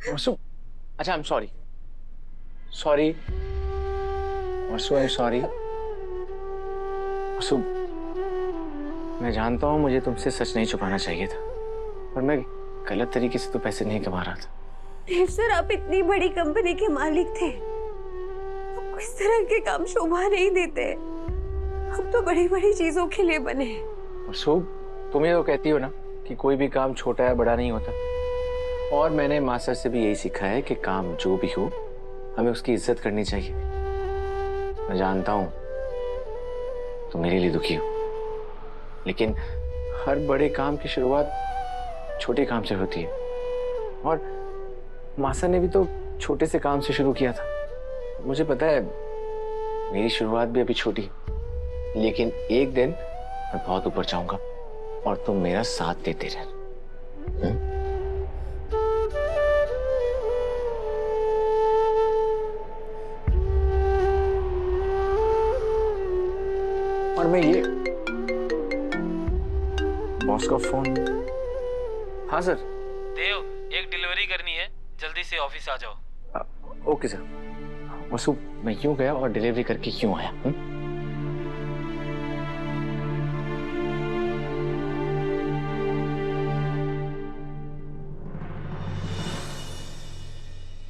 वसु, अच्छा, I am sorry. Sorry Vasu, I am sorry. Vasu, मैं जानता हूँ मुझे तुमसे सच नहीं छुपाना चाहिए था, पर मैं गलत तरीके से तो पैसे नहीं कमा रहा था। देव सर, आप इतनी बड़ी कंपनी के मालिक थे, आपको इस तरह के काम शोभा नहीं देते। हम तो बड़ी बड़ी चीजों के लिए बने हैं। वसु, तुम ये तो कहती हो ना कि कोई भी काम छोटा या बड़ा नहीं होता, और मैंने मास्टर से भी यही सीखा है कि काम जो भी हो हमें उसकी इज्जत करनी चाहिए। मैं जानता हूं तुम मेरे लिए दुखी हो, लेकिन हर बड़े काम की शुरुआत छोटे काम से होती है, और मास्टर ने भी तो छोटे से काम से शुरू किया था। मुझे पता है मेरी शुरुआत भी अभी छोटी, लेकिन एक दिन मैं बहुत ऊपर जाऊंगा और तुम मेरा साथ देते रहना। और मैं ये बॉस का फोन। हाँ सर। देव, एक डिलीवरी करनी है, जल्दी से ऑफिस आ जाओ। Okay sir. वसु, मैं क्यों गया और डिलीवरी करके क्यों आया?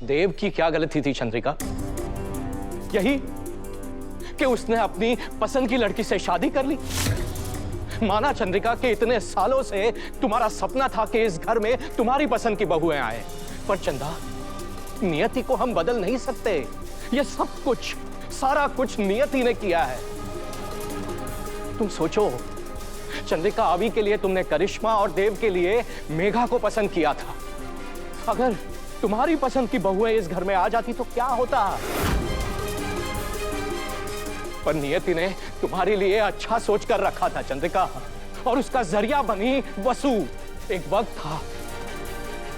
देव की क्या गलती थी चंद्रिका? यही कि उसने अपनी पसंद की लड़की से शादी कर ली। माना चंद्रिका कि इतने सालों से तुम्हारा सपना था कि इस घर में तुम्हारी पसंद की बहुएं आए, पर चंदा, नियति को हम बदल नहीं सकते। ये सब कुछ, सारा कुछ नियति ने किया है। तुम सोचो, चंद्रिका, अभी के लिए तुमने करिश्मा और देव के लिए मेघा को पसंद किया था। अगर तुम्हारी पसंद की बहुएं इस घर में आ जाती तो क्या होता? पर नियति ने तुम्हारे लिए अच्छा सोच कर रखा था चंद्रिका, और उसका जरिया बनी वसु। एक वक्त था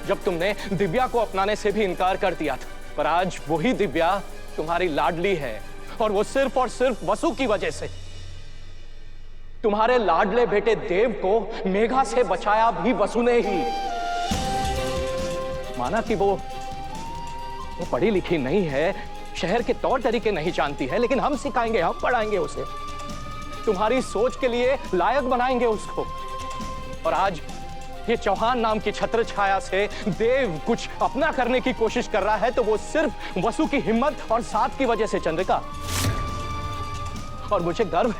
जब तुमने दिव्या को अपनाने से भी इनकार कर दिया था, पर आज वही दिव्या तुम्हारी लाडली है, और वो सिर्फ और सिर्फ वसु की वजह से। तुम्हारे लाडले बेटे देव को मेघा से बचाया भी वसु ने ही। माना कि वो पढ़ी लिखी नहीं है, शहर के तौर तरीके नहीं जानती है, लेकिन हम सिखाएंगे, हम पढ़ाएंगे उसे, तुम्हारी सोच के लिए लायक बनाएंगे उसको। और आज ये चौहान नाम की छत्र छाया से देव कुछ अपना करने की कोशिश कर रहा है, तो वो सिर्फ वसु की हिम्मत और साथ की वजह से चंद्रिका। और मुझे गर्व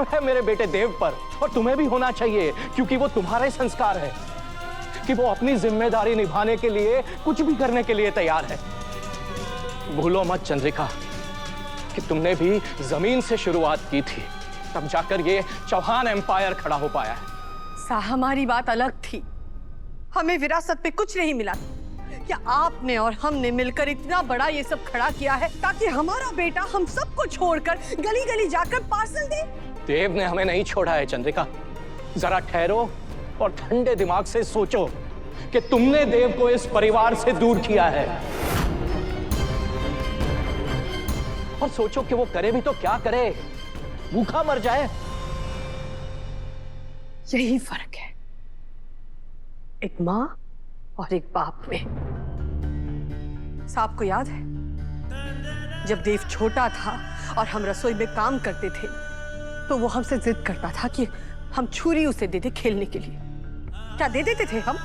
है मेरे बेटे देव पर, और तुम्हें भी होना चाहिए, क्योंकि वो तुम्हारे संस्कार है कि वो अपनी जिम्मेदारी निभाने के लिए कुछ भी करने के लिए तैयार है। भूलो मत चंद्रिका कि तुमने भी जमीन से शुरुआत की थी, तब जाकर ये चौहान एम्पायर खड़ा हो पाया है। हमारी बात अलग थी, हमें विरासत में कुछ नहीं मिला। क्या आपने और हमने मिलकर इतना बड़ा ये सब खड़ा किया है ताकि हमारा बेटा हम सबको छोड़कर गली गली जाकर पार्सल दे? देव ने हमें नहीं छोड़ा है चंद्रिका। जरा ठहरो और ठंडे दिमाग से सोचो कि तुमने देव को इस परिवार से दूर किया है, और सोचो कि वो करे भी तो क्या करे, भूखा मर जाए। यही फर्क है एक माँ और एक बाप में। साहब को याद है जब देव छोटा था और हम रसोई में काम करते थे, तो वो हमसे जिद करता था कि हम छुरी उसे दे दे खेलने के लिए। क्या दे देते थे हम?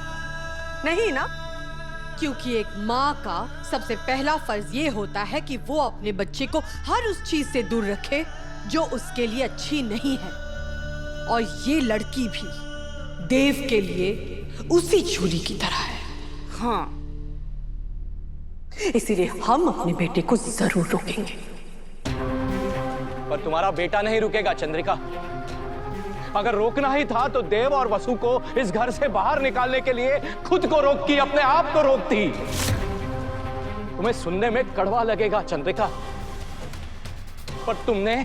नहीं ना, क्योंकि एक माँ का सबसे पहला फर्ज ये होता है कि वो अपने बच्चे को हर उस चीज से दूर रखे जो उसके लिए अच्छी नहीं है, और ये लड़की भी देव के लिए उसी छुरी की तरह है। हाँ, इसीलिए हम अपने बेटे को जरूर रोकेंगे। पर तुम्हारा बेटा नहीं रुकेगा चंद्रिका। अगर रोकना ही था तो देव और वसु को इस घर से बाहर निकालने के लिए खुद को रोकती, अपने आप को रोकती। तुम्हें सुनने में कड़वा लगेगा चंद्रिका, पर तुमने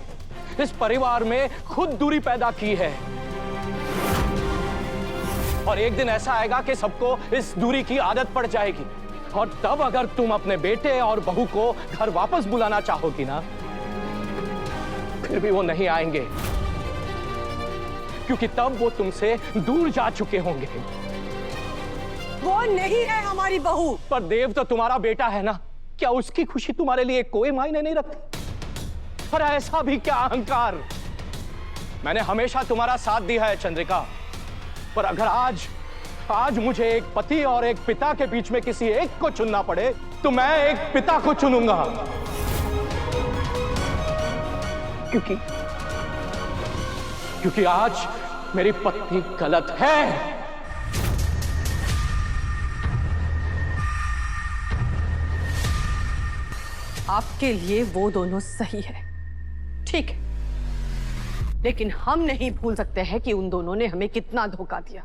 इस परिवार में खुद दूरी पैदा की है, और एक दिन ऐसा आएगा कि सबको इस दूरी की आदत पड़ जाएगी, और तब अगर तुम अपने बेटे और बहू को घर वापस बुलाना चाहोगी ना, फिर भी वो नहीं आएंगे, क्योंकि तब वो तुमसे दूर जा चुके होंगे। वो नहीं है हमारी बहू। पर देव तो तुम्हारा बेटा है ना, क्या उसकी खुशी तुम्हारे लिए कोई मायने नहीं रखती? पर ऐसा भी क्या अहंकार! मैंने हमेशा तुम्हारा साथ दिया है चंद्रिका, पर अगर आज मुझे एक पति और एक पिता के बीच में किसी एक को चुनना पड़े तो मैं एक पिता को चुनूंगा, क्योंकि आज मेरी पत्नी गलत है। आपके लिए वो दोनों सही है, ठीक है, लेकिन हम नहीं भूल सकते हैं कि उन दोनों ने हमें कितना धोखा दिया।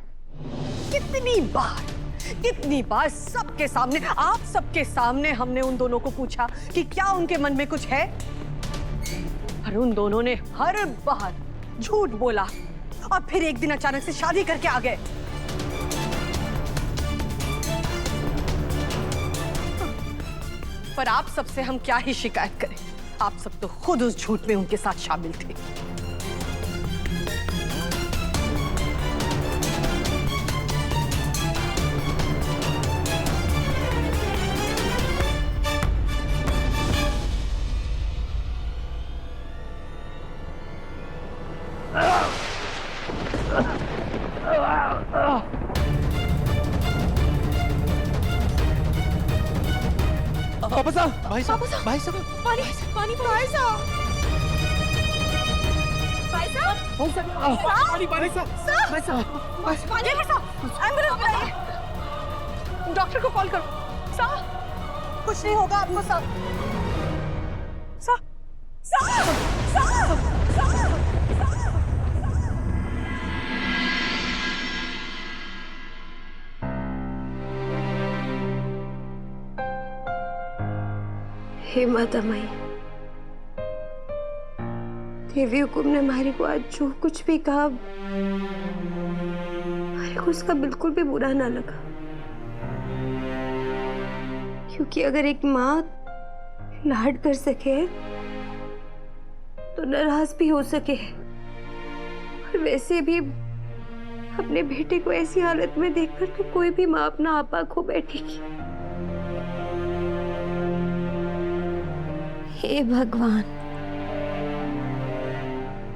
कितनी बार सबके सामने, आप सबके सामने हमने उन दोनों को पूछा कि क्या उनके मन में कुछ है, और उन दोनों ने हर बार झूठ बोला और फिर एक दिन अचानक से शादी करके आ गए। पर आप सबसे हम क्या ही शिकायत करें, आप सब तो खुद उस झूठ में उनके साथ शामिल थे। पापा साहब, भाई साहब, पानी भाई साहब, डॉक्टर को कॉल करो। साहब, कुछ नहीं होगा आपको। साहब, हे माता माई, देवी हुकुम ने हमारे को आज जो कुछ भी कहा, हमारे को उसका बिल्कुल भी बुरा ना लगा, क्योंकि अगर एक माँ लाड कर सके तो नाराज भी हो सके, और वैसे भी अपने बेटे को ऐसी हालत में देखकर तो कोई भी माँ अपना आपा खो बैठेगी। हे भगवान,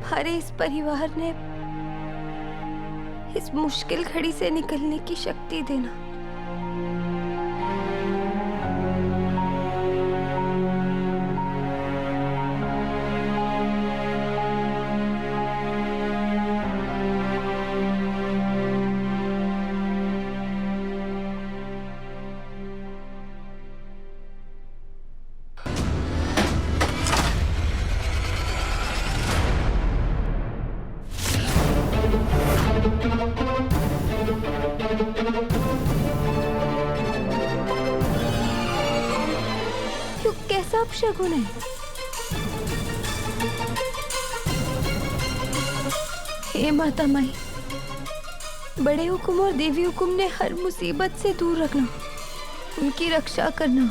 हमारे इस परिवार ने इस मुश्किल घड़ी से निकलने की शक्ति देना। क्यों, कैसा अपशगुन है? हे माता माई, बड़े हुकुम और देवी हुकुम ने हर मुसीबत से दूर रखना, उनकी रक्षा करना,